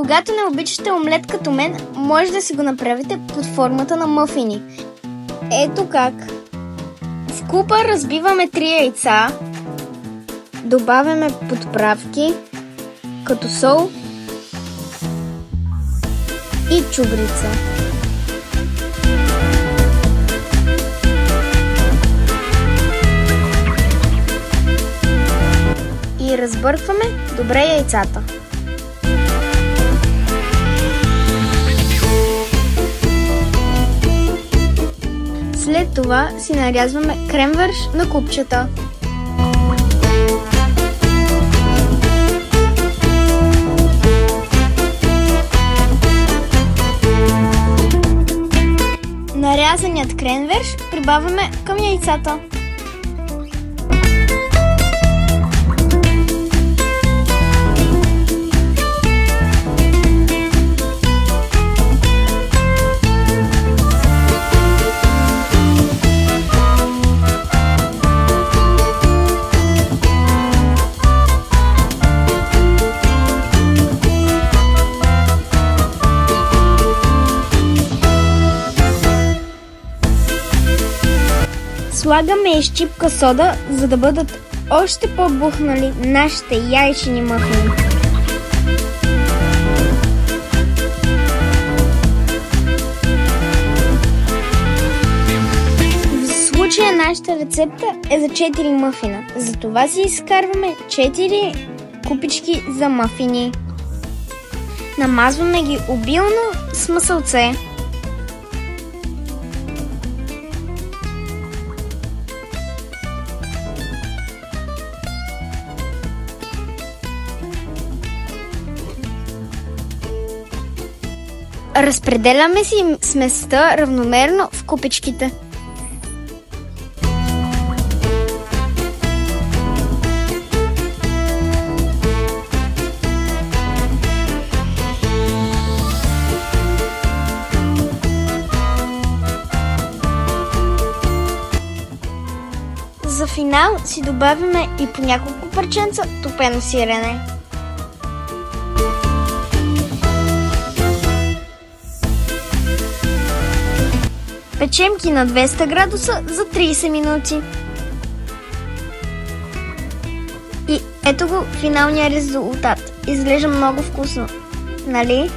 Когато не обичате омлет като мен, може да си го направите под формата на мъфини. Ето как. В купа разбиваме 3 яйца, добавяме подправки, като сол и чубрица. И разбъркваме добре яйцата. След това си нарязваме крем-верш на купчета. Нарязаният крем-верш прибавяме към яйцата. Слагаме и щипка сода, за да бъдат още по-бухнали нашите яйчени мъфини. В случая нашата рецепта е за 4 мъфина. Затова си изкарваме 4 купички за мъфини. Намазваме ги обилно с масълце. Разпределяме си сместа равномерно в купичките. За финал си добавяме и по няколко парченца топено сирене. Печем ги на 200 градуса за 30 минути. И ето го финалния резултат. Изглежда много вкусно, нали?